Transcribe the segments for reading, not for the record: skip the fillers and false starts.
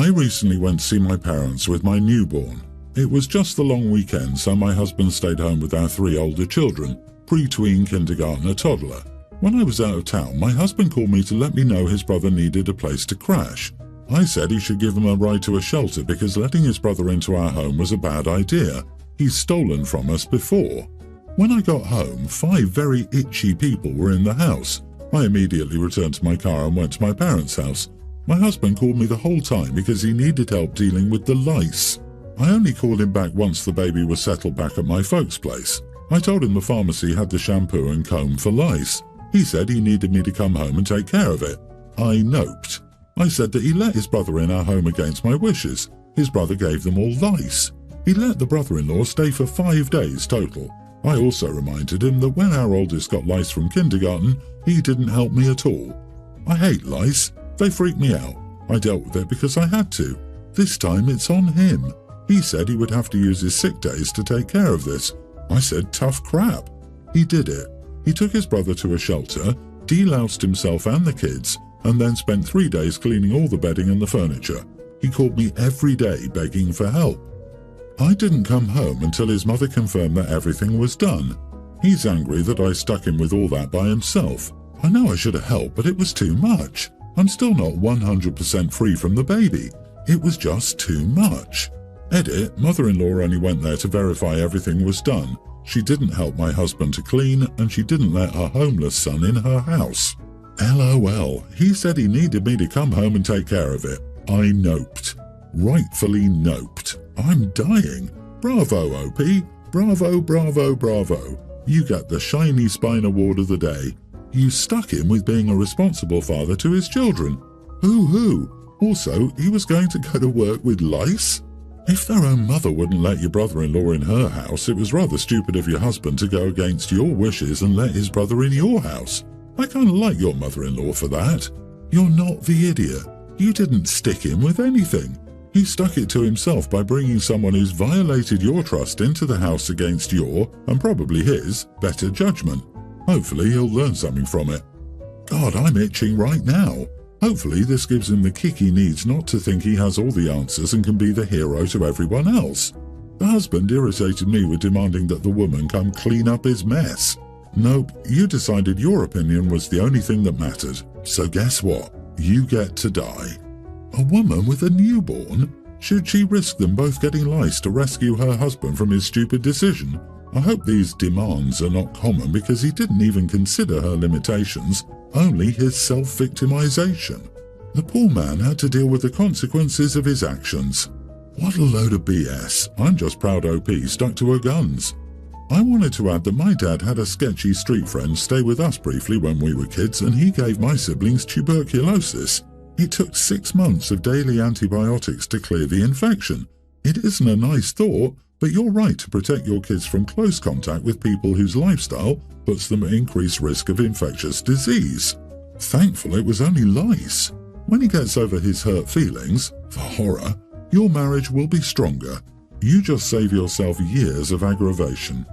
I recently went to see my parents with my newborn. It was just the long weekend, so my husband stayed home with our 3 older children, pre-tween, kindergartner, toddler. When I was out of town, my husband called me to let me know his brother needed a place to crash. I said he should give him a ride to a shelter because letting his brother into our home was a bad idea. He's stolen from us before. When I got home, 5 very itchy people were in the house. I immediately returned to my car and went to my parents' house. My husband called me the whole time because he needed help dealing with the lice. I only called him back once the baby was settled back at my folks' place. I told him the pharmacy had the shampoo and comb for lice. He said he needed me to come home and take care of it. I noped. I said that he let his brother in our home against my wishes. His brother gave them all lice. He let the brother-in-law stay for 5 days total. I also reminded him that when our oldest got lice from kindergarten, he didn't help me at all. I hate lice. They freak me out. I dealt with it because I had to. This time it's on him. He said he would have to use his sick days to take care of this. I said, tough crap. He did it. He took his brother to a shelter, deloused himself and the kids, and then spent 3 days cleaning all the bedding and the furniture. He called me every day begging for help. I didn't come home until his mother confirmed that everything was done. He's angry that I stuck him with all that by himself. I know I should have helped, but it was too much. I'm still not 100% free from the baby. It was just too much. Edit, mother-in-law only went there to verify everything was done. She didn't help my husband to clean, and she didn't let her homeless son in her house. LOL, he said he needed me to come home and take care of it. I noped. Rightfully noped. I'm dying. Bravo, OP. Bravo, bravo, bravo. You get the Shiny Spine Award of the day. You stuck him with being a responsible father to his children. Hoo-hoo. Also, he was going to go to work with lice? If their own mother wouldn't let your brother-in-law in her house, it was rather stupid of your husband to go against your wishes and let his brother in your house. I kind of like your mother-in-law for that. You're not the idiot. You didn't stick him with anything. He stuck it to himself by bringing someone who's violated your trust into the house against your, and probably his, better judgment. Hopefully he'll learn something from it. God, I'm itching right now. Hopefully this gives him the kick he needs not to think he has all the answers and can be the hero to everyone else. The husband irritated me with demanding that the woman come clean up his mess. Nope, you decided your opinion was the only thing that mattered. So guess what? You get to die. A woman with a newborn? Should she risk them both getting lice to rescue her husband from his stupid decision? I hope these demands are not common because he didn't even consider her limitations, only his self-victimization. The poor man had to deal with the consequences of his actions. What a load of BS. I'm just proud OP stuck to her guns. I wanted to add that my dad had a sketchy street friend stay with us briefly when we were kids, and he gave my siblings tuberculosis. It took 6 months of daily antibiotics to clear the infection. It isn't a nice thought, but you're right to protect your kids from close contact with people whose lifestyle puts them at increased risk of infectious disease. Thankful it was only lice. When he gets over his hurt feelings, for horror, your marriage will be stronger. You just save yourself years of aggravation.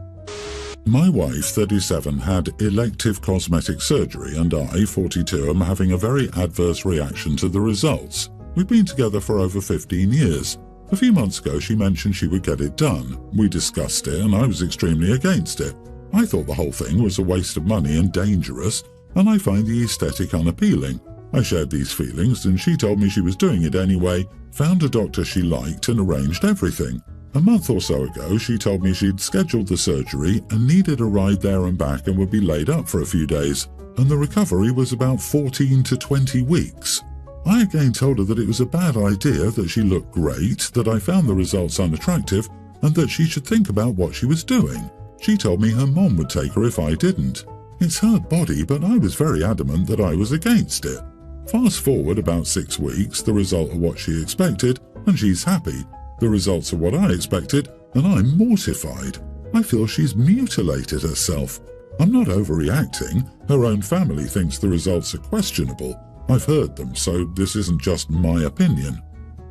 My wife, 37, had elective cosmetic surgery, and I, 42, am having a very adverse reaction to the results. We've been together for over 15 years. A few months ago, she mentioned she would get it done. We discussed it, and I was extremely against it. I thought the whole thing was a waste of money and dangerous, and I find the aesthetic unappealing. I shared these feelings, and she told me she was doing it anyway, found a doctor she liked, and arranged everything. A month or so ago, she told me she'd scheduled the surgery and needed a ride there and back and would be laid up for a few days, and the recovery was about 14 to 20 weeks. I again told her that it was a bad idea, that she looked great, that I found the results unattractive, and that she should think about what she was doing. She told me her mom would take her if I didn't. It's her body, but I was very adamant that I was against it. Fast forward about 6 weeks, the result of what she expected, and she's happy. The results are what I expected, and I'm mortified. I feel she's mutilated herself. I'm not overreacting. Her own family thinks the results are questionable. I've heard them, so this isn't just my opinion.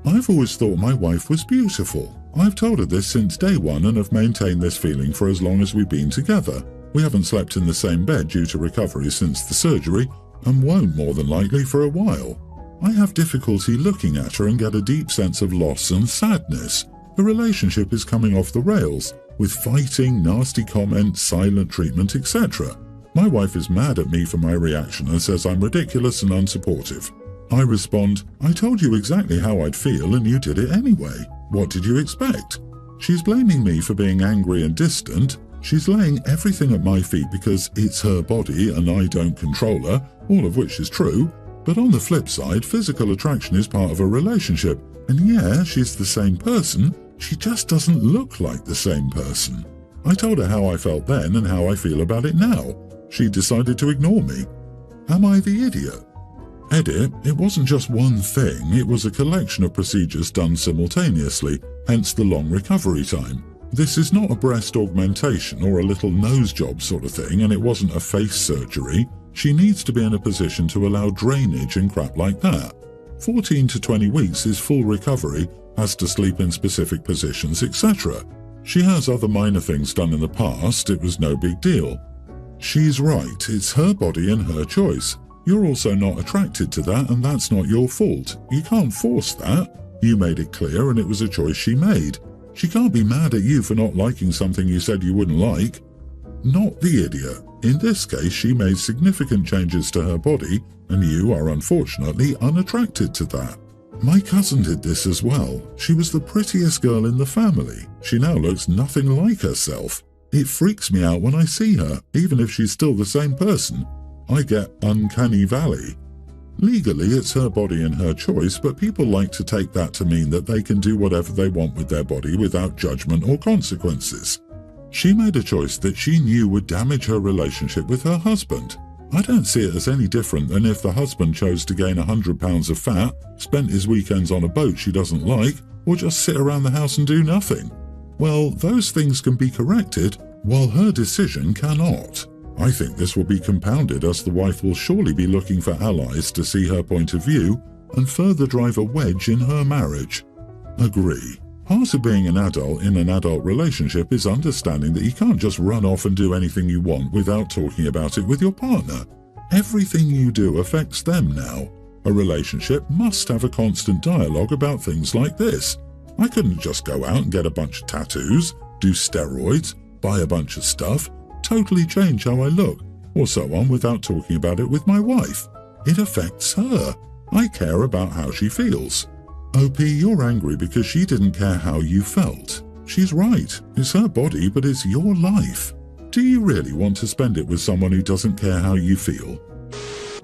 I've always thought my wife was beautiful. I've told her this since day one and have maintained this feeling for as long as we've been together. We haven't slept in the same bed due to recovery since the surgery, and won't more than likely for a while. I have difficulty looking at her and get a deep sense of loss and sadness. The relationship is coming off the rails, with fighting, nasty comments, silent treatment, etc. My wife is mad at me for my reaction and says I'm ridiculous and unsupportive. I respond, I told you exactly how I'd feel and you did it anyway. What did you expect? She's blaming me for being angry and distant. She's laying everything at my feet because it's her body and I don't control her, all of which is true. But on the flip side, physical attraction is part of a relationship. And yeah, she's the same person, she just doesn't look like the same person. I told her how I felt then and how I feel about it now. She decided to ignore me. Am I the idiot? Edit, it wasn't just one thing, it was a collection of procedures done simultaneously, hence the long recovery time. This is not a breast augmentation or a little nose job sort of thing, and it wasn't a face surgery. She needs to be in a position to allow drainage and crap like that. 14 to 20 weeks is full recovery, has to sleep in specific positions, etc. She has other minor things done in the past, it was no big deal. She's right, it's her body and her choice. You're also not attracted to that, and that's not your fault. You can't force that. You made it clear and it was a choice she made. She can't be mad at you for not liking something you said you wouldn't like. Not the idiot. In this case, she made significant changes to her body, and you are unfortunately unattracted to that. My cousin did this as well. She was the prettiest girl in the family. She now looks nothing like herself. It freaks me out when I see her, even if she's still the same person. I get uncanny valley. Legally, it's her body and her choice, but people like to take that to mean that they can do whatever they want with their body without judgment or consequences. She made a choice that she knew would damage her relationship with her husband. I don't see it as any different than if the husband chose to gain 100 pounds of fat, spent his weekends on a boat she doesn't like, or just sit around the house and do nothing. Well, those things can be corrected, while her decision cannot. I think this will be compounded as the wife will surely be looking for allies to see her point of view and further drive a wedge in her marriage. Agree. Part of being an adult in an adult relationship is understanding that you can't just run off and do anything you want without talking about it with your partner. Everything you do affects them now. A relationship must have a constant dialogue about things like this. I couldn't just go out and get a bunch of tattoos, do steroids, buy a bunch of stuff, totally change how I look, or so on without talking about it with my wife. It affects her. I care about how she feels. OP, you're angry because she didn't care how you felt. She's right. It's her body, but it's your life. Do you really want to spend it with someone who doesn't care how you feel?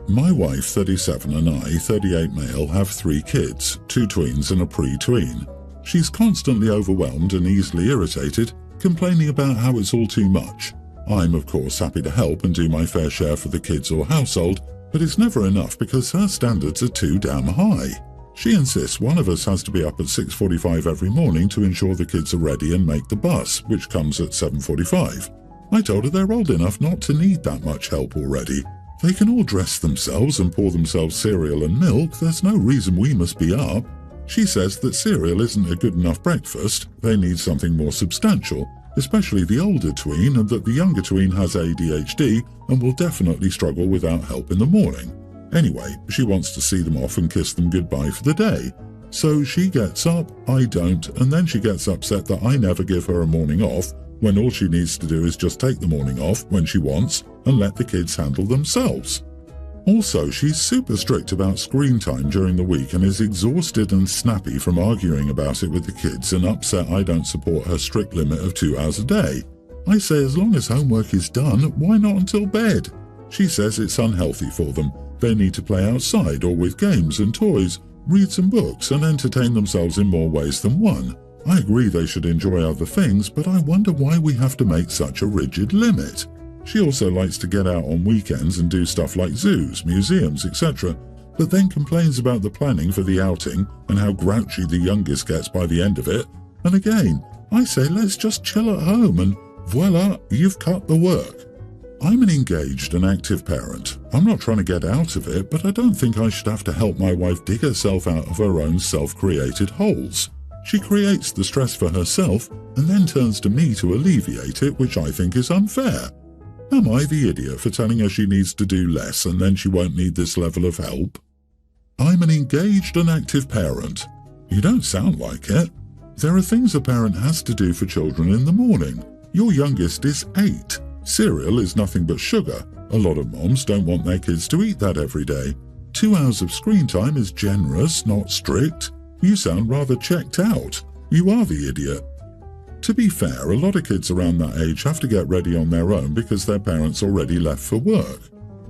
My wife, 37, and I, 38 male, have 3 kids, 2 tweens and a pre-tween. She's constantly overwhelmed and easily irritated, complaining about how it's all too much. I'm, of course, happy to help and do my fair share for the kids or household, but it's never enough because her standards are too damn high. She insists one of us has to be up at 6:45 every morning to ensure the kids are ready and make the bus, which comes at 7:45. I told her they're old enough not to need that much help already. They can all dress themselves and pour themselves cereal and milk. There's no reason we must be up. She says that cereal isn't a good enough breakfast. They need something more substantial, especially the older tween, and that the younger tween has ADHD and will definitely struggle without help in the morning. Anyway, she wants to see them off and kiss them goodbye for the day. So she gets up, I don't, and then she gets upset that I never give her a morning off, when all she needs to do is just take the morning off when she wants and let the kids handle themselves. Also, she's super strict about screen time during the week and is exhausted and snappy from arguing about it with the kids and upset I don't support her strict limit of 2 hours a day. I say as long as homework is done, why not until bed? She says it's unhealthy for them. They need to play outside or with games and toys, read some books and entertain themselves in more ways than one. I agree they should enjoy other things, but I wonder why we have to make such a rigid limit. She also likes to get out on weekends and do stuff like zoos, museums, etc., but then complains about the planning for the outing and how grouchy the youngest gets by the end of it. And again, I say let's just chill at home and voila, you've cut the work. I'm an engaged and active parent. I'm not trying to get out of it, but I don't think I should have to help my wife dig herself out of her own self-created holes. She creates the stress for herself and then turns to me to alleviate it, which I think is unfair. Am I the idiot for telling her she needs to do less and then she won't need this level of help? I'm an engaged and active parent. You don't sound like it. There are things a parent has to do for children in the morning. Your youngest is 8. Cereal is nothing but sugar. A lot of moms don't want their kids to eat that every day. 2 hours of screen time is generous, not strict. You sound rather checked out. You are the idiot. To be fair, a lot of kids around that age have to get ready on their own because their parents already left for work.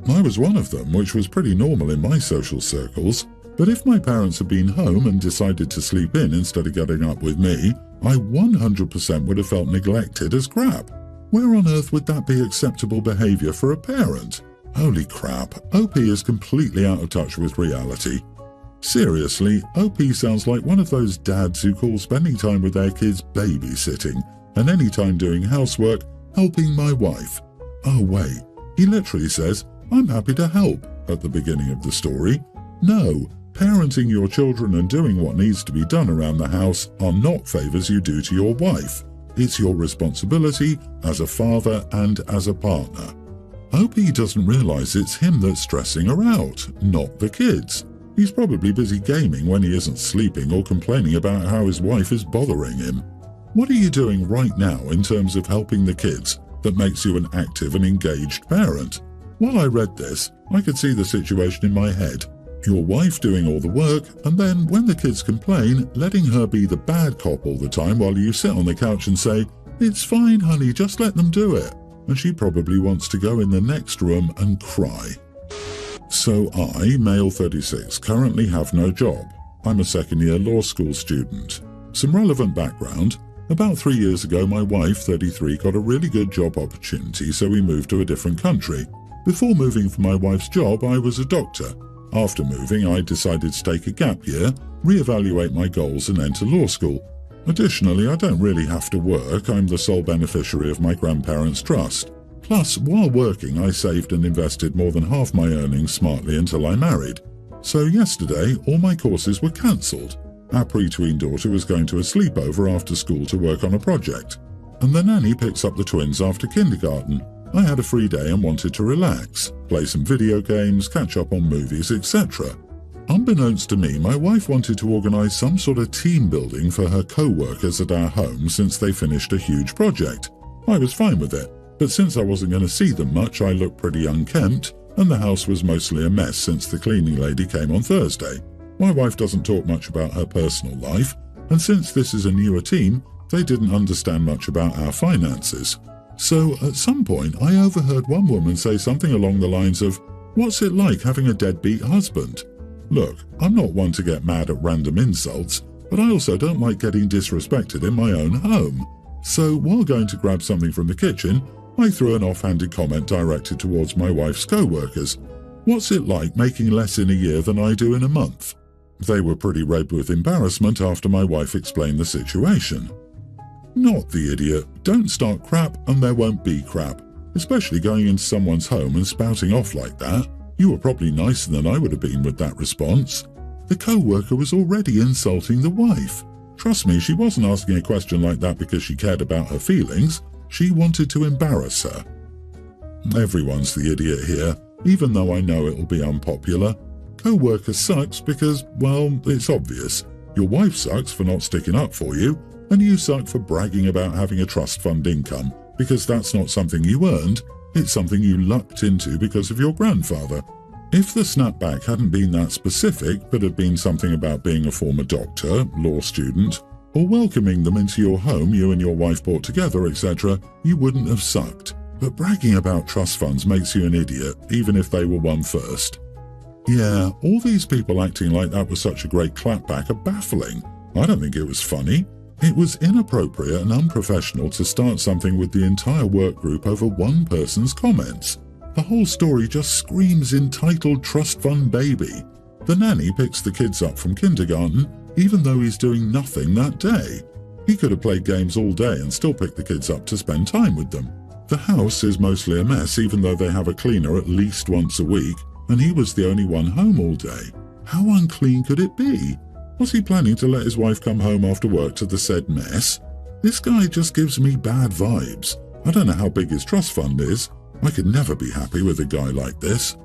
I was one of them, which was pretty normal in my social circles. But if my parents had been home and decided to sleep in instead of getting up with me, I 100% would have felt neglected as crap. Where on earth would that be acceptable behaviour for a parent? Holy crap, OP is completely out of touch with reality. Seriously, OP sounds like one of those dads who call spending time with their kids babysitting, and any time doing housework, helping my wife. Oh wait, he literally says, "I'm happy to help," at the beginning of the story. No, parenting your children and doing what needs to be done around the house are not favours you do to your wife. It's your responsibility as a father and as a partner. OP doesn't realise it's him that's stressing her out, not the kids. He's probably busy gaming when he isn't sleeping or complaining about how his wife is bothering him. What are you doing right now in terms of helping the kids that makes you an active and engaged parent? While I read this, I could see the situation in my head. Your wife doing all the work, and then when the kids complain, letting her be the bad cop all the time while you sit on the couch and say, "It's fine, honey, just let them do it." And she probably wants to go in the next room and cry. So I, male 36, currently have no job. I'm a second-year law school student. Some relevant background. About 3 years ago, my wife, 33, got a really good job opportunity, so we moved to a different country. Before moving for my wife's job, I was a doctor. After moving, I decided to take a gap year, reevaluate my goals and enter law school. Additionally, I don't really have to work. I'm the sole beneficiary of my grandparents' trust. Plus, while working, I saved and invested more than half my earnings smartly until I married. So yesterday, all my courses were cancelled. Our pre-tween daughter was going to a sleepover after school to work on a project. And the nanny picks up the twins after kindergarten. I had a free day and wanted to relax, play some video games, catch up on movies, etc. Unbeknownst to me, my wife wanted to organise some sort of team building for her co-workers at our home since they finished a huge project. I was fine with it, but since I wasn't going to see them much, I looked pretty unkempt, and the house was mostly a mess since the cleaning lady came on Thursday. My wife doesn't talk much about her personal life, and since this is a newer team, they didn't understand much about our finances. So at some point, I overheard one woman say something along the lines of, "What's it like having a deadbeat husband?" Look, I'm not one to get mad at random insults, but I also don't like getting disrespected in my own home. So while going to grab something from the kitchen, I threw an offhanded comment directed towards my wife's co-workers. "What's it like making less in a year than I do in a month?" They were pretty red with embarrassment after my wife explained the situation. Not the idiot. Don't start crap and there won't be crap. Especially going into someone's home and spouting off like that. You were probably nicer than I would have been with that response. The co-worker was already insulting the wife. Trust me, she wasn't asking a question like that because she cared about her feelings. She wanted to embarrass her. Everyone's the idiot here, even though I know it'll be unpopular. Co-worker sucks because, well, it's obvious. Your wife sucks for not sticking up for you, and you suck for bragging about having a trust fund income, because that's not something you earned, it's something you lucked into because of your grandfather. If the snapback hadn't been that specific, but had been something about being a former doctor, law student, or welcoming them into your home you and your wife bought together, etc., you wouldn't have sucked. But bragging about trust funds makes you an idiot, even if they were won first. Yeah, all these people acting like that was such a great clapback are baffling. I don't think it was funny. It was inappropriate and unprofessional to start something with the entire work group over one person's comments. The whole story just screams entitled trust fund baby. The nanny picks the kids up from kindergarten, even though he's doing nothing that day. He could have played games all day and still picked the kids up to spend time with them. The house is mostly a mess, even though they have a cleaner at least once a week, and he was the only one home all day. How unclean could it be? Was he planning to let his wife come home after work to the said mess? This guy just gives me bad vibes. I don't know how big his trust fund is. I could never be happy with a guy like this.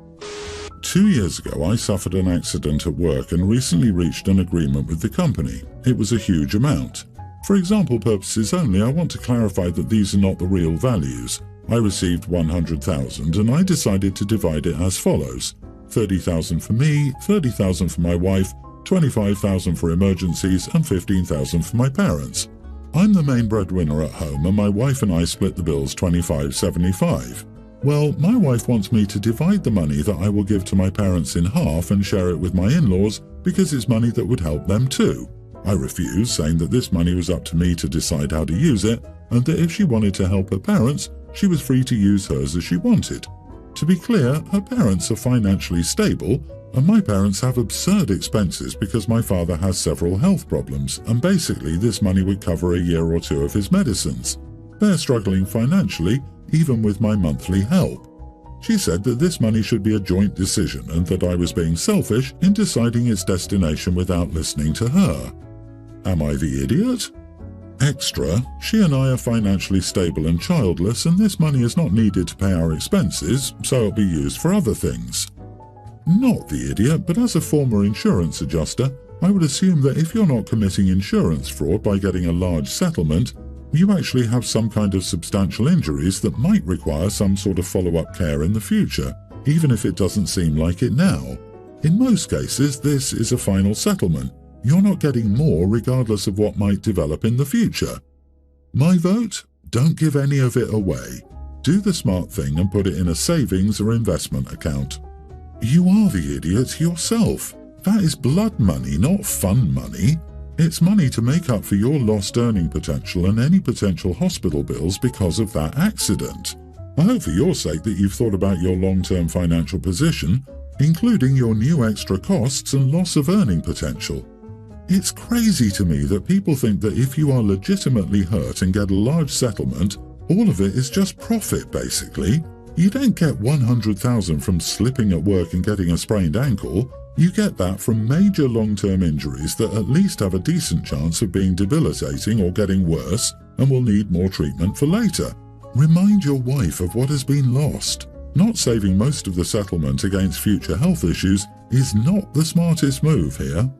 2 years ago, I suffered an accident at work and recently reached an agreement with the company. It was a huge amount. For example purposes only, I want to clarify that these are not the real values. I received 100,000 and I decided to divide it as follows: 30,000 for me, 30,000 for my wife, 25,000 for emergencies and 15,000 for my parents. I'm the main breadwinner at home and my wife and I split the bills 25-75. Well, my wife wants me to divide the money that I will give to my parents in half and share it with my in-laws because it's money that would help them too. I refused, saying that this money was up to me to decide how to use it and that if she wanted to help her parents, she was free to use hers as she wanted. To be clear, her parents are financially stable and my parents have absurd expenses because my father has several health problems and basically this money would cover a year or two of his medicines. They're struggling financially, even with my monthly help. She said that this money should be a joint decision and that I was being selfish in deciding its destination without listening to her. Am I the idiot? Extra, she and I are financially stable and childless and this money is not needed to pay our expenses, so it'll be used for other things. Not the idiot, but as a former insurance adjuster, I would assume that if you're not committing insurance fraud by getting a large settlement, you actually have some kind of substantial injuries that might require some sort of follow-up care in the future, even if it doesn't seem like it now. In most cases, this is a final settlement. You're not getting more regardless of what might develop in the future. My vote? Don't give any of it away. Do the smart thing and put it in a savings or investment account. You are the idiot yourself. That is blood money, not fun money. It's money to make up for your lost earning potential and any potential hospital bills because of that accident. I hope for your sake that you've thought about your long-term financial position, including your new extra costs and loss of earning potential. It's crazy to me that people think that if you are legitimately hurt and get a large settlement, all of it is just profit basically. You don't get 100,000 from slipping at work and getting a sprained ankle. You get that from major long-term injuries that at least have a decent chance of being debilitating or getting worse and will need more treatment for later. Remind your wife of what has been lost. Not saving most of the settlement against future health issues is not the smartest move here.